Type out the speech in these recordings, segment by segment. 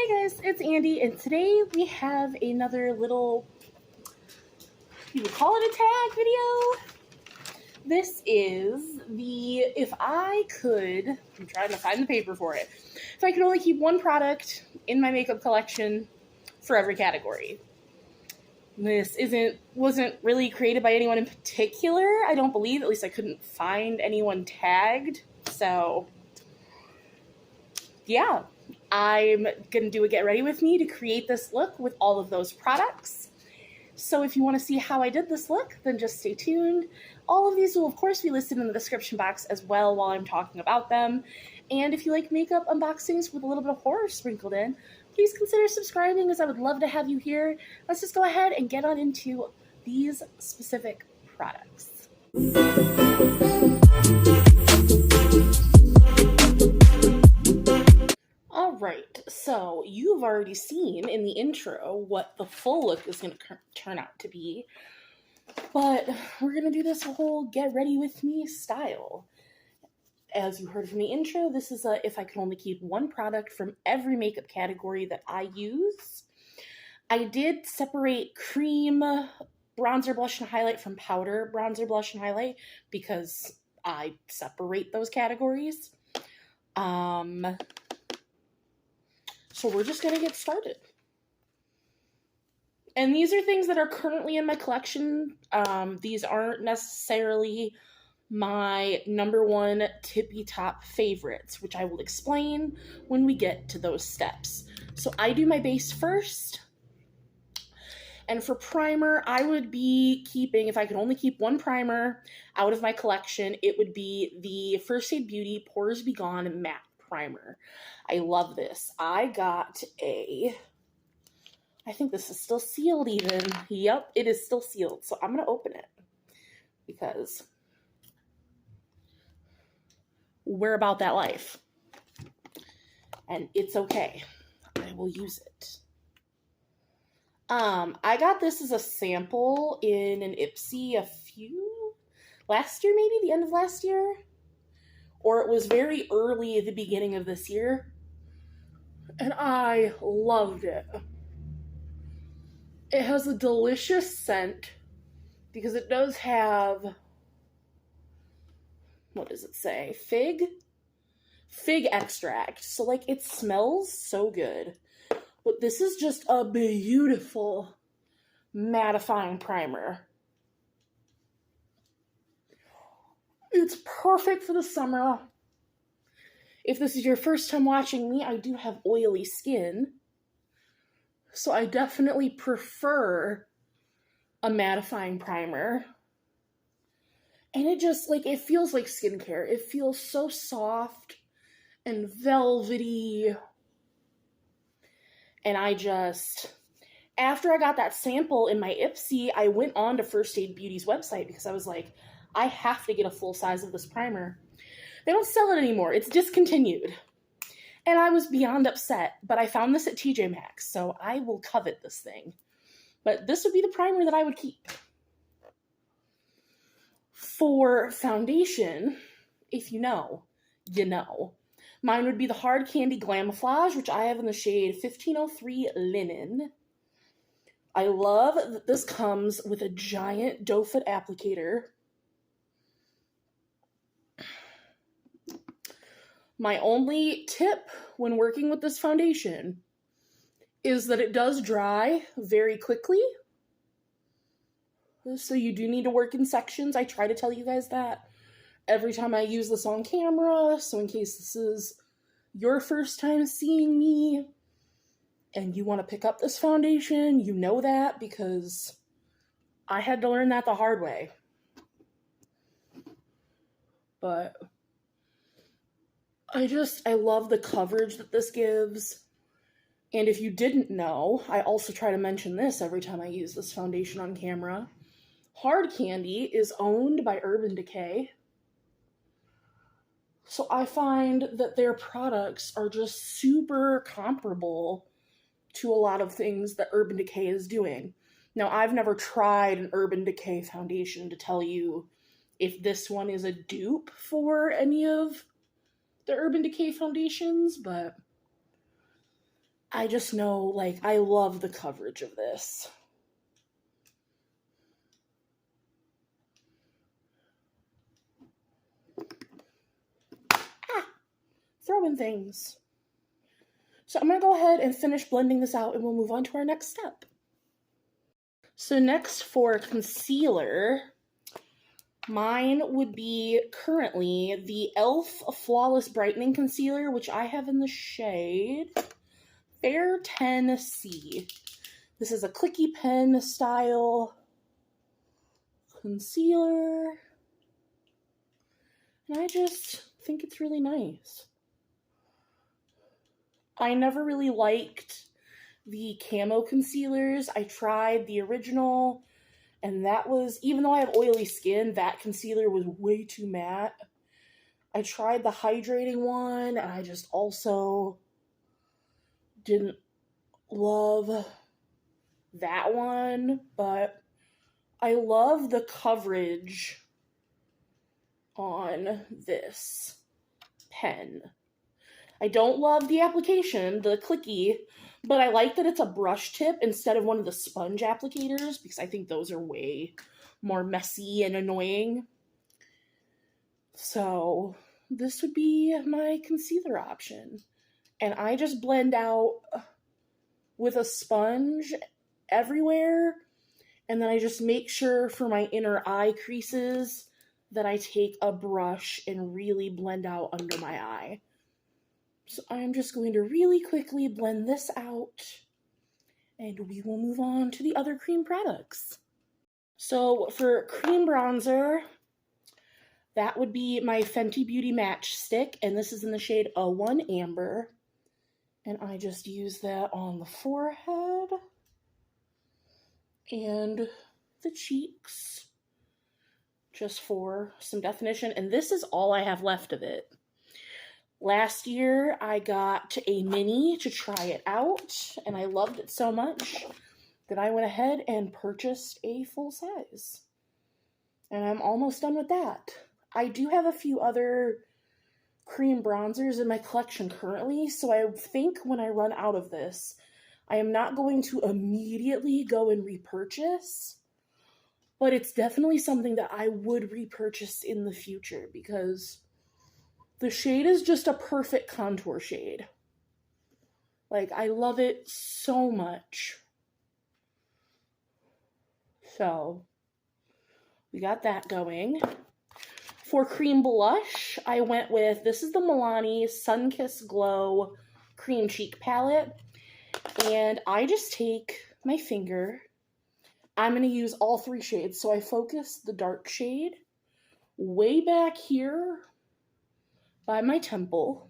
Hey guys, it's Andy, and today we have another little, you would call it a tag video. This is the, if I could, I'm trying to find the paper for it, if I could only keep one product in my makeup collection for every category. This wasn't really created by anyone in particular, I don't believe, at least I couldn't find anyone tagged, so yeah. I'm going to do a get ready with me to create this look with all of those products. So if you want to see how I did this look, then just stay tuned. All of these will, of course, be listed in the description box as well while I'm talking about them. And if you like makeup unboxings with a little bit of horror sprinkled in, please consider subscribing, as I would love to have you here. Let's just go ahead and get on into these specific products. Alright, so you've already seen in the intro what the full look is going to turn out to be, but we're going to do this whole get ready with me style. As you heard from the intro, this is a if I could only keep one product from every makeup category that I use. I did separate cream bronzer, blush, and highlight from powder bronzer, blush, and highlight because I separate those categories. So we're just going to get started. And these are things that are currently in my collection. These aren't necessarily my number one tippy top favorites, which I will explain when we get to those steps. So I do my base first. And for primer, I would be keeping, if I could only keep one primer out of my collection, it would be the First Aid Beauty Pores Be Gone Matte Primer. I love this. I got I think this is still sealed even. Yep, it is still sealed. So I'm going to open it because we're about that life. And it's okay. I will use it. I got this as a sample in an Ipsy last year maybe, the end of last year. Or it was very early at the beginning of this year. And I loved it. It has a delicious scent because it does have, what does it say? Fig extract. So like it smells so good. But this is just a beautiful mattifying primer. It's perfect for the summer. If this is your first time watching me, I do have oily skin. So I definitely prefer a mattifying primer. And it just, like, it feels like skincare. It feels so soft and velvety. And after I got that sample in my Ipsy, I went on to First Aid Beauty's website because I was like, I have to get a full size of this primer. They don't sell it anymore. It's discontinued. And I was beyond upset, but I found this at TJ Maxx, so I will covet this thing. But this would be the primer that I would keep. For foundation, if you know, you know. Mine would be the Hard Candy Glamoflage, which I have in the shade 1503 Linen. I love that this comes with a giant doe foot applicator. My only tip when working with this foundation is that it does dry very quickly. So you do need to work in sections. I try to tell you guys that every time I use this on camera. So in case this is your first time seeing me and you want to pick up this foundation, you know that because I had to learn that the hard way. But I love the coverage that this gives. And if you didn't know, I also try to mention this every time I use this foundation on camera. Hard Candy is owned by Urban Decay. So I find that their products are just super comparable to a lot of things that Urban Decay is doing. Now, I've never tried an Urban Decay foundation to tell you if this one is a dupe for any of the Urban Decay foundations, but I just know, like, I love the coverage of this. Throwing things. So I'm going to go ahead and finish blending this out and we'll move on to our next step. So next for concealer, mine would be currently the e.l.f. Flawless Brightening Concealer, which I have in the shade Fair 10C. This is a clicky pen style concealer, and I just think it's really nice. I never really liked the camo concealers. I tried the original, and that was, even though I have oily skin, that concealer was way too matte. I tried the hydrating one, and I just also didn't love that one, but I love the coverage on this pen. I don't love the application, the clicky, but I like that it's a brush tip instead of one of the sponge applicators because I think those are way more messy and annoying. So this would be my concealer option. And I just blend out with a sponge everywhere, and then I just make sure for my inner eye creases that I take a brush and really blend out under my eye. So I'm just going to really quickly blend this out, and we will move on to the other cream products. So for cream bronzer, that would be my Fenty Beauty Match Stick, and this is in the shade 01 Amber. And I just use that on the forehead and the cheeks, just for some definition. And this is all I have left of it. Last year, I got a mini to try it out, and I loved it so much that I went ahead and purchased a full size. And I'm almost done with that. I do have a few other cream bronzers in my collection currently, so I think when I run out of this, I am not going to immediately go and repurchase, but it's definitely something that I would repurchase in the future because the shade is just a perfect contour shade. Like, I love it so much. So, we got that going. For cream blush, I went with, this is the Milani Sunkissed Glow Cream Cheek Palette. And I just take my finger. I'm going to use all three shades. So I focus the dark shade way back here by my temple.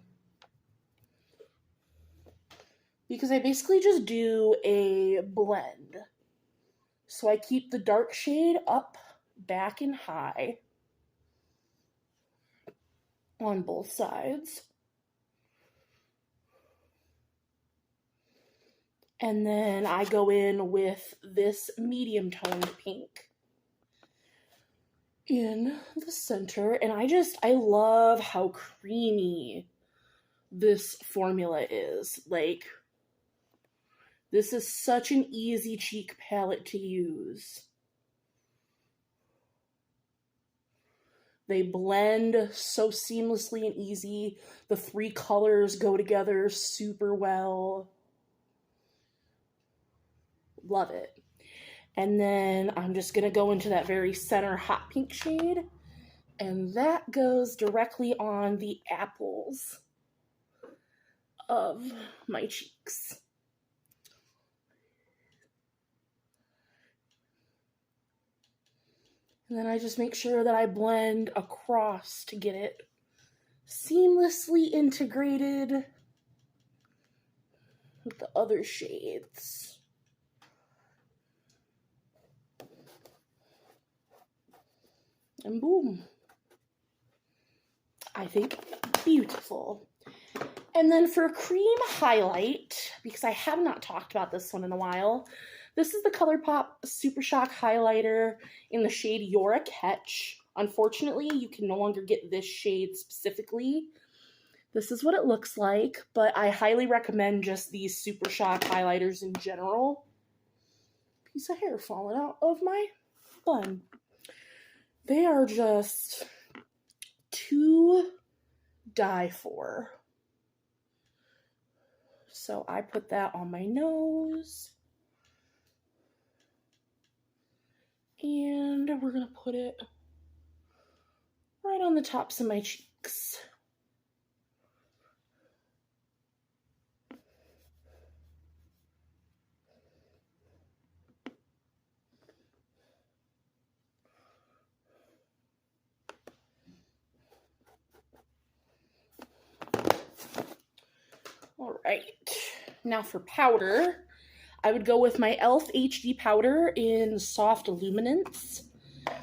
Because I basically just do a blend. So I keep the dark shade up, back, and high on both sides. And then I go in with this medium toned pink in the center. And I love how creamy this formula is. Like, this is such an easy cheek palette to use. They blend so seamlessly and easy. The three colors go together super well. Love it. And then I'm just going to go into that very center hot pink shade. And that goes directly on the apples of my cheeks. And then I just make sure that I blend across to get it seamlessly integrated with the other shades. And boom. I think beautiful. And then for cream highlight, because I have not talked about this one in a while, this is the ColourPop Super Shock Highlighter in the shade You're a Catch. Unfortunately, you can no longer get this shade specifically. This is what it looks like, but I highly recommend just these Super Shock highlighters in general. Piece of hair falling out of my bun. They are just to die for. So I put that on my nose. And we're going to put it right on the tops of my cheeks. All right, now for powder, I would go with my e.l.f. HD powder in Soft Luminance.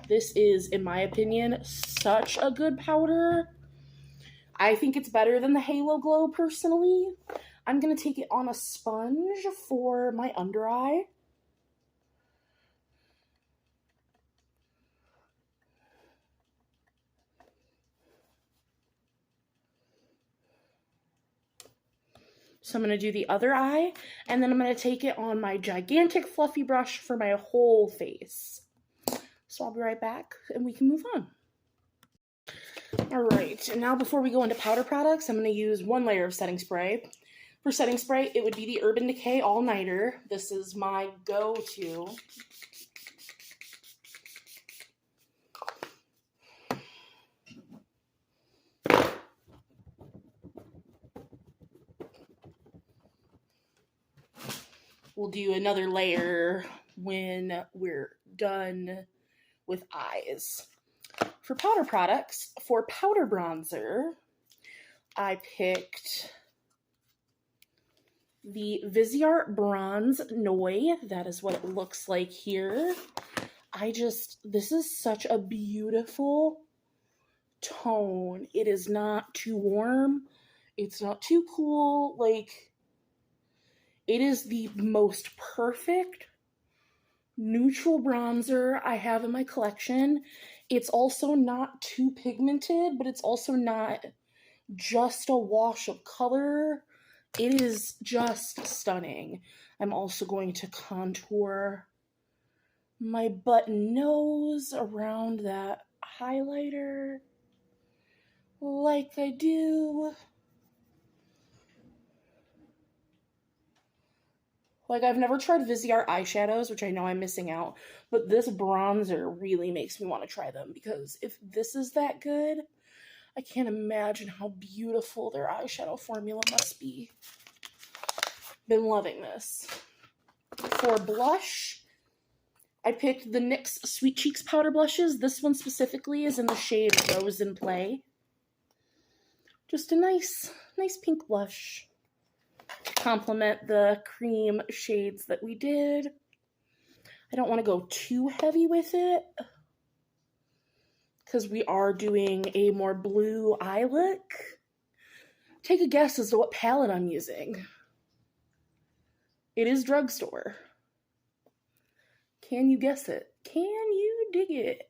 This is, in my opinion, such a good powder. I think it's better than the Halo Glow, personally. I'm going to take it on a sponge for my under eye. So I'm going to do the other eye, and then I'm going to take it on my gigantic fluffy brush for my whole face. So I'll be right back, and we can move on. All right, and now before we go into powder products, I'm going to use one layer of setting spray. For setting spray, it would be the Urban Decay All Nighter. This is my go-to. We'll do another layer when we're done with eyes. For powder products, for powder bronzer, I picked the Viseart Bronze Noix. That is what it looks like here. This is such a beautiful tone. It is not too warm. It's not too cool. Like, it is the most perfect neutral bronzer I have in my collection. It's also not too pigmented, but it's also not just a wash of color. It is just stunning. I'm also going to contour my button nose around that highlighter like I do. Like, I've never tried Viseart eyeshadows, which I know I'm missing out, but this bronzer really makes me want to try them, because if this is that good, I can't imagine how beautiful their eyeshadow formula must be. Been loving this. For blush, I picked the NYX Sweet Cheeks powder blushes. This one specifically is in the shade Rose in Play. Just a nice pink blush to complement the cream shades that we did. I don't want to go too heavy with it, because we are doing a more blue eye look. Take a guess as to what palette I'm using. It is drugstore. Can you guess it? Can you dig it?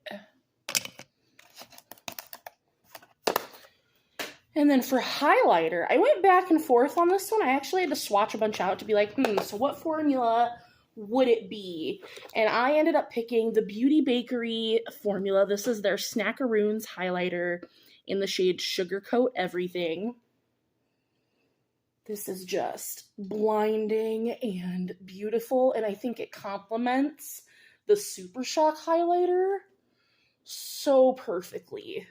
And then for highlighter, I went back and forth on this one. I actually had to swatch a bunch out to be like, so what formula would it be? And I ended up picking the Beauty Bakerie formula. This is their Snackaroons highlighter in the shade Sugarcoat Everything. This is just blinding and beautiful, and I think it complements the Super Shock highlighter so perfectly.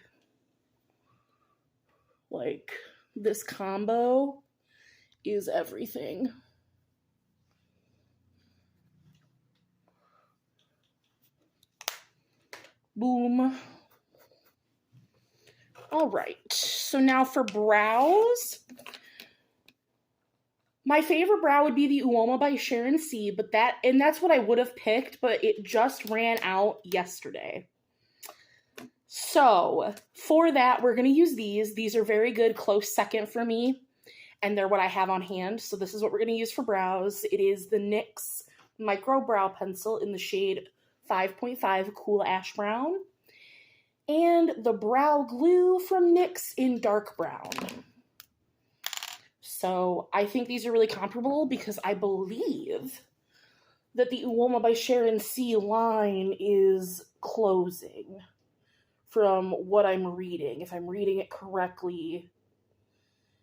Like, this combo is everything. Boom. All right, so now for brows. My favorite brow would be the Uoma by Sharon C, but that's what I would have picked, but it just ran out yesterday. So for that, we're going to use these. These are very good, close second for me, and they're what I have on hand. So this is what we're going to use for brows. It is the NYX Micro Brow Pencil in the shade 5.5 Cool Ash Brown, and the Brow Glue from NYX in Dark Brown. So I think these are really comparable because I believe that the Uoma by Sharon C line is closing from what I'm reading. If I'm reading it correctly,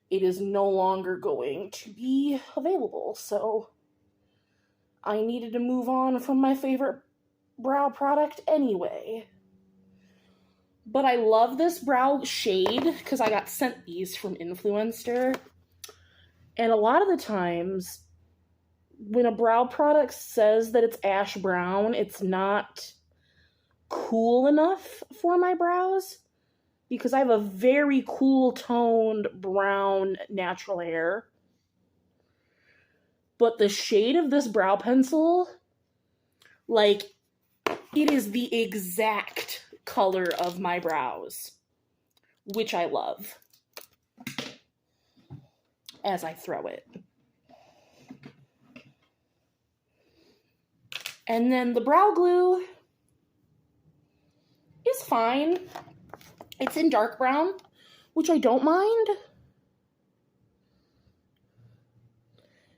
it is no longer going to be available. So I needed to move on from my favorite brow product anyway. But I love this brow shade because I got sent these from Influencer. And a lot of the times, when a brow product says that it's ash brown, it's not cool enough for my brows because I have a very cool toned brown natural hair. But the shade of this brow pencil, like, it is the exact color of my brows, which I love as I throw it. And then the brow glue is fine. It's in dark brown, which I don't mind.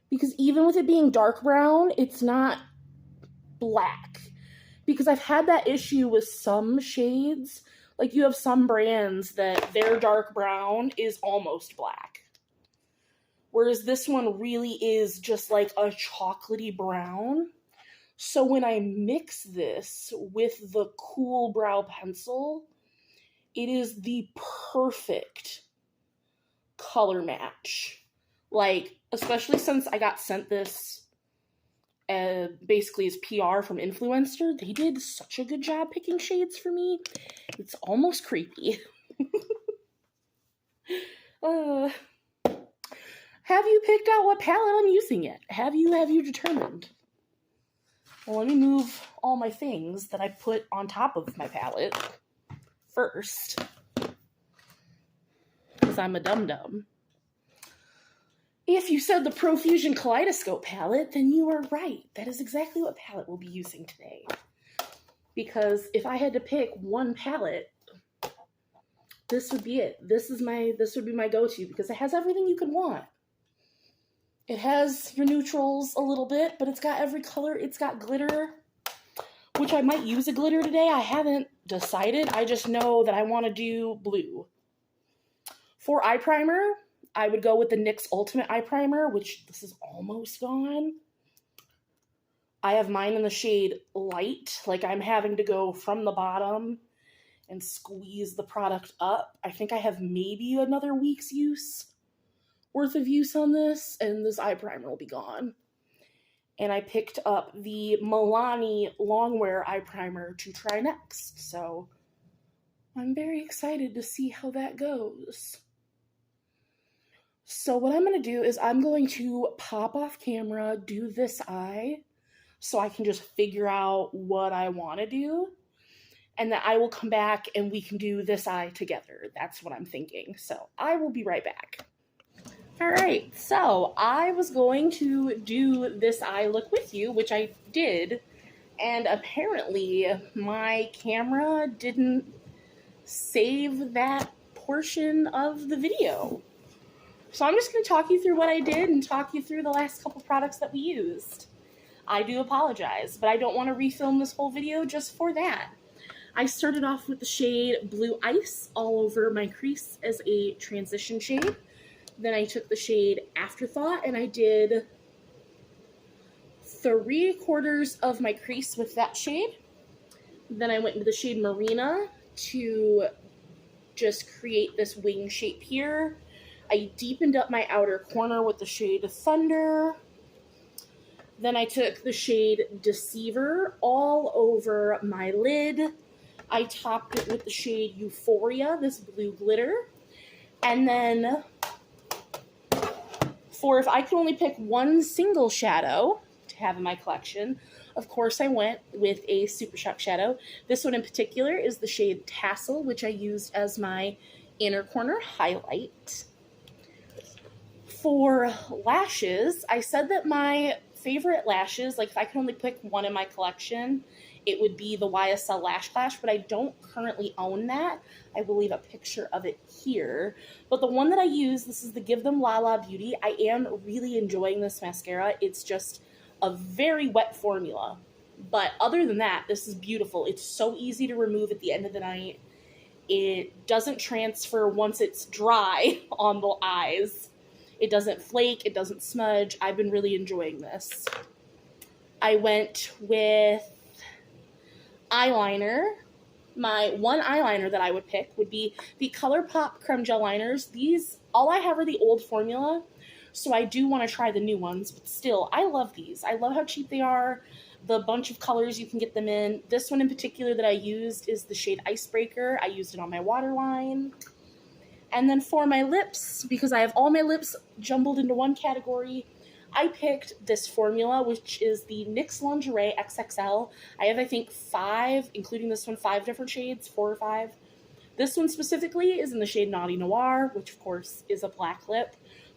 Because even with it being dark brown, it's not black. Because I've had that issue with some shades. Like, you have some brands that their dark brown is almost black. Whereas this one really is just like a chocolatey brown. So when I mix this with the cool brow pencil, it is the perfect color match. Like, especially since I got sent this basically as PR from Influencer, they did such a good job picking shades for me. It's almost creepy. Have you picked out what palette I'm using yet? Have you determined? Well, let me move all my things that I put on top of my palette first, because I'm a dum-dum. If you said the Profusion Kaleidoscope palette, then you are right. That is exactly what palette we'll be using today. Because if I had to pick one palette, this would be it. This would be my go-to because it has everything you could want. It has your neutrals a little bit, but it's got every color. It's got glitter, which I might use a glitter today. I haven't decided. I just know that I want to do blue. For eye primer, I would go with the NYX Ultimate Eye Primer, which this is almost gone. I have mine in the shade Light. Like, I'm having to go from the bottom and squeeze the product up. I think I have maybe another week's worth of use on this, and this eye primer will be gone. And I picked up the Milani Longwear Eye Primer to try next. So I'm very excited to see how that goes. So what I'm going to do is I'm going to pop off camera, do this eye, so I can just figure out what I want to do. And then I will come back and we can do this eye together. That's what I'm thinking. So I will be right back. All right, so I was going to do this eye look with you, which I did. And apparently my camera didn't save that portion of the video. So I'm just going to talk you through what I did and talk you through the last couple products that we used. I do apologize, but I don't want to refilm this whole video just for that. I started off with the shade Blue Ice all over my crease as a transition shade. Then I took the shade Afterthought and I did 3/4 of my crease with that shade. Then I went into the shade Marina to just create this wing shape here. I deepened up my outer corner with the shade Thunder. Then I took the shade Deceiver all over my lid. I topped it with the shade Euphoria, this blue glitter. And then, for if I could only pick one single shadow to have in my collection, of course I went with a Super Shock shadow. This one in particular is the shade Tassel, which I used as my inner corner highlight. For lashes, I said that my favorite lashes, like if I could only pick one in my collection, it would be the YSL Lash Clash, but I don't currently own that. I will leave a picture of it here. But the one that I use, this is the Give Them Lala Beauty. I am really enjoying this mascara. It's just a very wet formula. But other than that, this is beautiful. It's so easy to remove at the end of the night. It doesn't transfer once it's dry on the eyes. It doesn't flake, it doesn't smudge. I've been really enjoying this. I went with eyeliner. My one eyeliner that I would pick would be the ColourPop Creme Gel Liners. These, all I have are the old formula, so I do want to try the new ones, but still, I love these. I love how cheap they are, the bunch of colors you can get them in. This one in particular that I used is the shade Icebreaker. I used it on my waterline. And then for my lips, because I have all my lips jumbled into one category, I picked this formula, which is the NYX Lingerie XXL. I have, I think, 5, including this one, 5 different shades, 4 or 5. This one specifically is in the shade Naughty Noir, which of course is a black lip.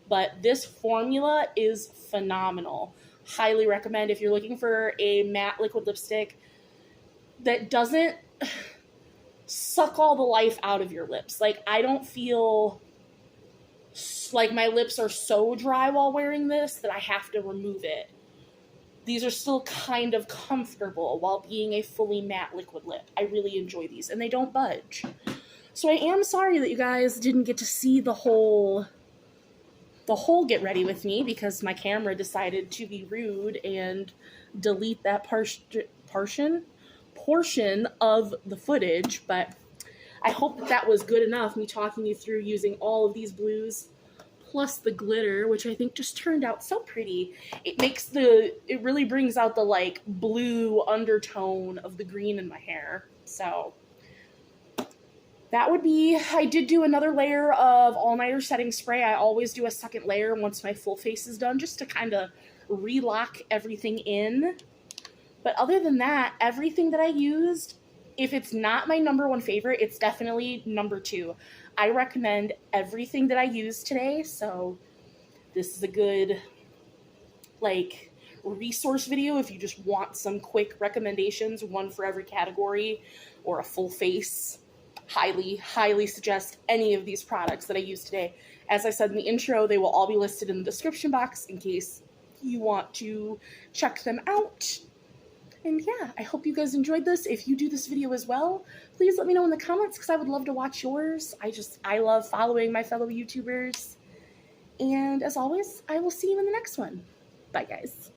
But this formula is phenomenal. Highly recommend if you're looking for a matte liquid lipstick that doesn't suck all the life out of your lips. Like, I don't feel like my lips are so dry while wearing this that I have to remove it. These are still kind of comfortable while being a fully matte liquid lip. I really enjoy these, and they don't budge. So I am sorry that you guys didn't get to see the whole get ready with me, because my camera decided to be rude and delete that portion of the footage. But I hope that that was good enough, me talking you through using all of these blues plus the glitter, which I think just turned out so pretty. It really brings out the like blue undertone of the green in my hair. So that would be, I did do another layer of all-nighter setting spray. I always do a second layer once my full face is done, just to kind of relock everything in. But other than that, everything that I used, if it's not my #1 favorite, it's definitely #2. I recommend everything that I used today, so this is a good, like, resource video if you just want some quick recommendations, one for every category, or a full face. Highly, highly suggest any of these products that I used today. As I said in the intro, they will all be listed in the description box in case you want to check them out. And yeah, I hope you guys enjoyed this. If you do this video as well, please let me know in the comments, because I would love to watch yours. I love following my fellow YouTubers. And as always, I will see you in the next one. Bye, guys.